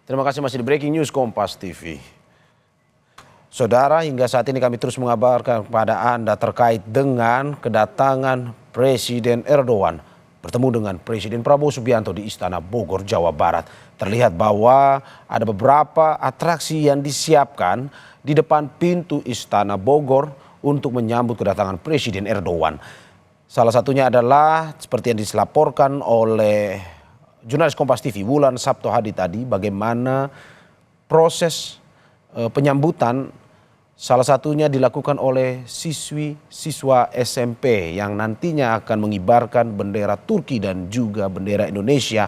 Terima kasih masih di Breaking News Kompas TV. Saudara, hingga saat ini kami terus mengabarkan kepada Anda terkait dengan kedatangan Presiden Erdogan bertemu dengan Presiden Prabowo Subianto di Istana Bogor, Jawa Barat. Terlihat bahwa ada beberapa atraksi yang disiapkan di depan pintu Istana Bogor untuk menyambut kedatangan Presiden Erdogan. Salah satunya adalah seperti yang dilaporkan oleh jurnalis Kompas TV Wulan Sabtu Hadi tadi, bagaimana proses penyambutan salah satunya dilakukan oleh siswa SMP yang nantinya akan mengibarkan bendera Turki dan juga bendera Indonesia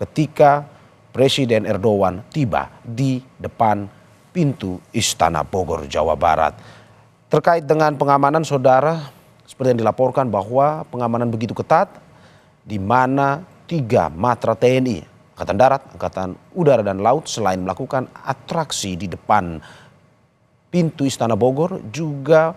ketika Presiden Erdogan tiba di depan pintu Istana Bogor, Jawa Barat. Terkait dengan pengamanan, saudara, seperti yang dilaporkan bahwa pengamanan begitu ketat di mana 3 matra TNI, Angkatan Darat, Angkatan Udara dan Laut selain melakukan atraksi di depan pintu Istana Bogor juga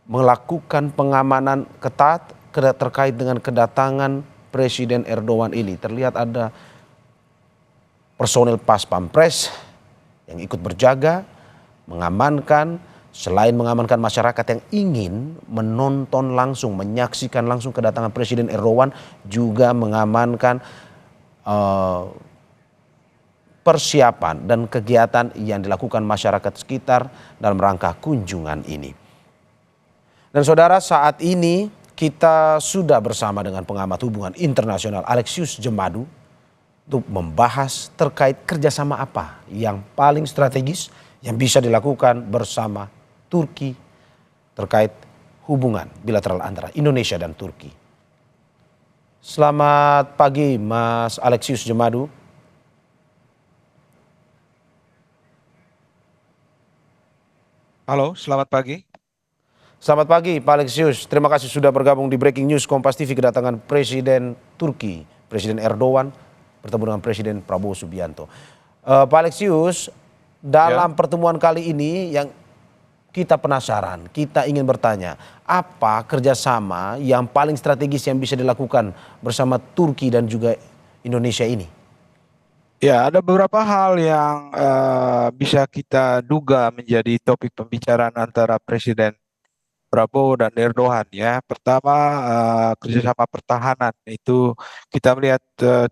melakukan pengamanan ketat terkait dengan kedatangan Presiden Erdogan ini. Terlihat ada personil Pas Pampres yang ikut berjaga mengamankan. Selain mengamankan masyarakat yang ingin menonton langsung, menyaksikan langsung kedatangan Presiden Erdogan, juga mengamankan persiapan dan kegiatan yang dilakukan masyarakat sekitar dalam rangka kunjungan ini. Dan saudara, saat ini kita sudah bersama dengan pengamat hubungan internasional Alexius Jemadu untuk membahas terkait kerjasama apa yang paling strategis yang bisa dilakukan bersama Turki terkait hubungan bilateral antara Indonesia dan Turki. Selamat pagi Mas Alexius Jemadu. Halo, selamat pagi. Selamat pagi Pak Alexius, terima kasih sudah bergabung di Breaking News Kompas TV. Kedatangan Presiden Turki, Presiden Erdogan bertemu dengan Presiden Prabowo Subianto. Pak Alexius, dalam pertemuan kali ini yang kita penasaran, kita ingin bertanya, apa kerjasama yang paling strategis yang bisa dilakukan bersama Turki dan juga Indonesia ini? Ya, ada beberapa hal yang bisa kita duga menjadi topik pembicaraan antara Presiden Prabowo dan Erdogan ya. Pertama, kerjasama pertahanan itu kita melihat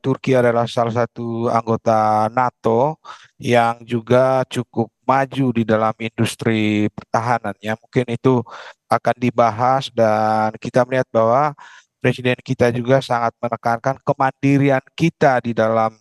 Turki adalah salah satu anggota NATO yang juga cukup maju di dalam industri pertahanan ya. Mungkin itu akan dibahas dan kita melihat bahwa Presiden kita juga sangat menekankan kemandirian kita di dalam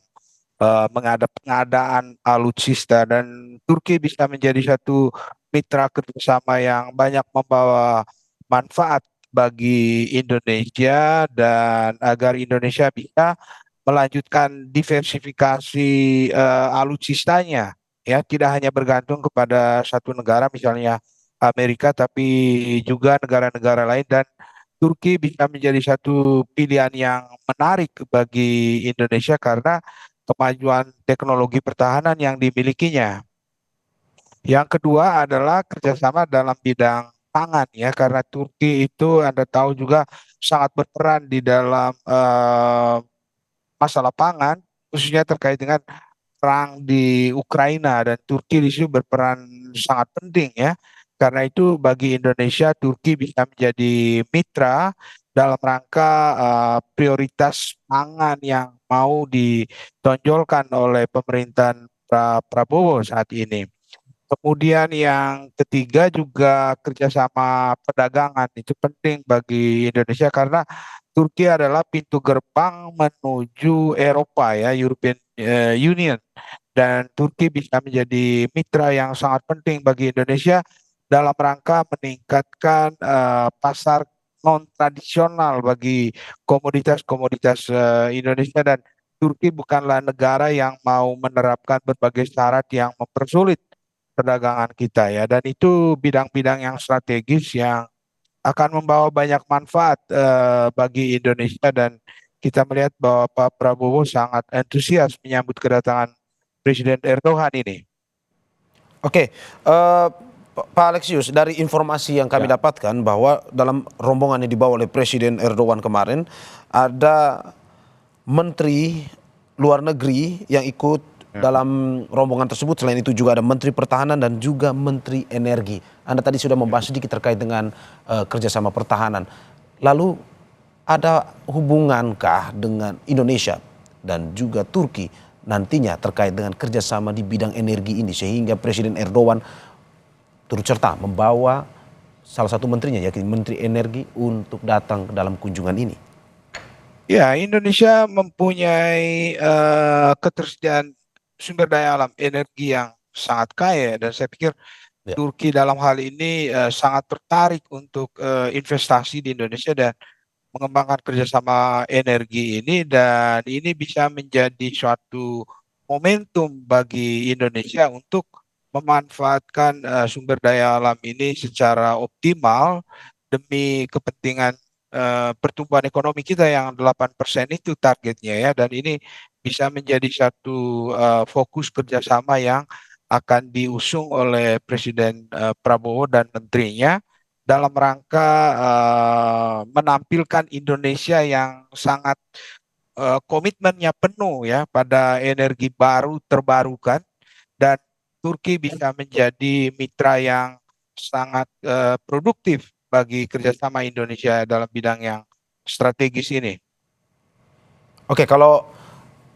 pengadaan alutsista dan Turki bisa menjadi satu mitra kerjasama yang banyak membawa manfaat bagi Indonesia dan agar Indonesia bisa melanjutkan diversifikasi alutsistanya ya, tidak hanya bergantung kepada satu negara misalnya Amerika tapi juga negara-negara lain, dan Turki bisa menjadi satu pilihan yang menarik bagi Indonesia karena kemajuan teknologi pertahanan yang dimilikinya. Yang kedua adalah kerjasama dalam bidang pangan ya, karena Turki itu Anda tahu juga sangat berperan di dalam masalah pangan, khususnya terkait dengan perang di Ukraina, dan Turki di situ berperan sangat penting ya. Karena itu bagi Indonesia, Turki bisa menjadi mitra dalam rangka prioritas pangan yang mau ditonjolkan oleh pemerintahan Prabowo saat ini. Kemudian yang ketiga juga kerjasama perdagangan itu penting bagi Indonesia karena Turki adalah pintu gerbang menuju Eropa ya, European Union, dan Turki bisa menjadi mitra yang sangat penting bagi Indonesia dalam rangka meningkatkan pasar non tradisional bagi komoditas-komoditas Indonesia, dan Turki bukanlah negara yang mau menerapkan berbagai syarat yang mempersulit perdagangan kita ya, dan itu bidang-bidang yang strategis yang akan membawa banyak manfaat bagi Indonesia, dan kita melihat bahwa Pak Prabowo sangat antusias menyambut kedatangan Presiden Erdogan ini. Oke, Pak Alexius, dari informasi yang kami dapatkan bahwa dalam rombongan yang dibawa oleh Presiden Erdogan kemarin ada Menteri luar negeri yang ikut dalam rombongan tersebut. Selain itu juga ada Menteri Pertahanan dan juga Menteri Energi. Anda tadi sudah membahas sedikit terkait dengan kerjasama pertahanan. Lalu ada hubungankah dengan Indonesia dan juga Turki nantinya terkait dengan kerjasama di bidang energi ini sehingga Presiden Erdogan turut serta membawa salah satu menterinya yakni Menteri Energi untuk datang ke dalam kunjungan ini? Ya, Indonesia mempunyai ketersediaan sumber daya alam energi yang sangat kaya dan saya pikir Ya. Turki dalam hal ini sangat tertarik untuk investasi di Indonesia dan mengembangkan kerjasama energi ini dan ini bisa menjadi suatu momentum bagi Indonesia untuk memanfaatkan sumber daya alam ini secara optimal demi kepentingan pertumbuhan ekonomi kita yang 8% itu targetnya ya dan ini bisa menjadi satu fokus kerjasama yang akan diusung oleh Presiden Prabowo dan menterinya dalam rangka menampilkan Indonesia yang sangat komitmennya penuh ya pada energi baru terbarukan dan Turki bisa menjadi mitra yang sangat produktif bagi kerjasama Indonesia dalam bidang yang strategis ini. Oke, kalau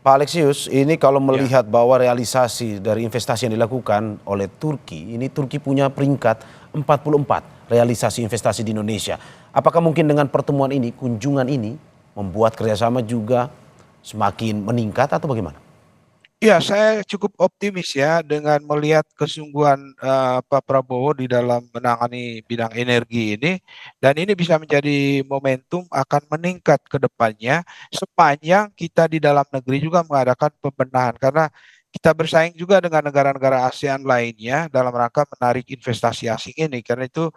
Pak Alexius, ini kalau Ya. melihat bahwa realisasi dari investasi yang dilakukan oleh Turki, ini Turki punya peringkat 44 realisasi investasi di Indonesia. Apakah mungkin dengan pertemuan ini, kunjungan ini, membuat kerjasama juga semakin meningkat atau bagaimana? Ya, saya cukup optimis ya dengan melihat kesungguhan Pak Prabowo di dalam menangani bidang energi ini, dan ini bisa menjadi momentum akan meningkat ke depannya sepanjang kita di dalam negeri juga mengadakan pembenahan karena kita bersaing juga dengan negara-negara ASEAN lainnya dalam rangka menarik investasi asing ini. Karena itu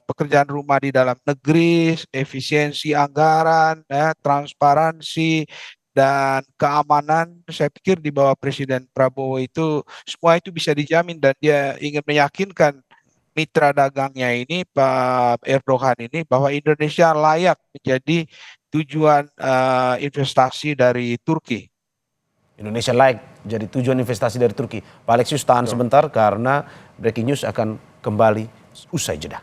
pekerjaan rumah di dalam negeri, efisiensi anggaran, ya, transparansi dan keamanan, saya pikir di bawah Presiden Prabowo itu semua itu bisa dijamin dan dia ingin meyakinkan mitra dagangnya ini Pak Erdogan ini bahwa Indonesia layak menjadi tujuan investasi dari Turki. Indonesia like jadi tujuan investasi dari Turki. Pak Alexius tahan Betul. sebentar karena breaking news akan kembali usai jeda.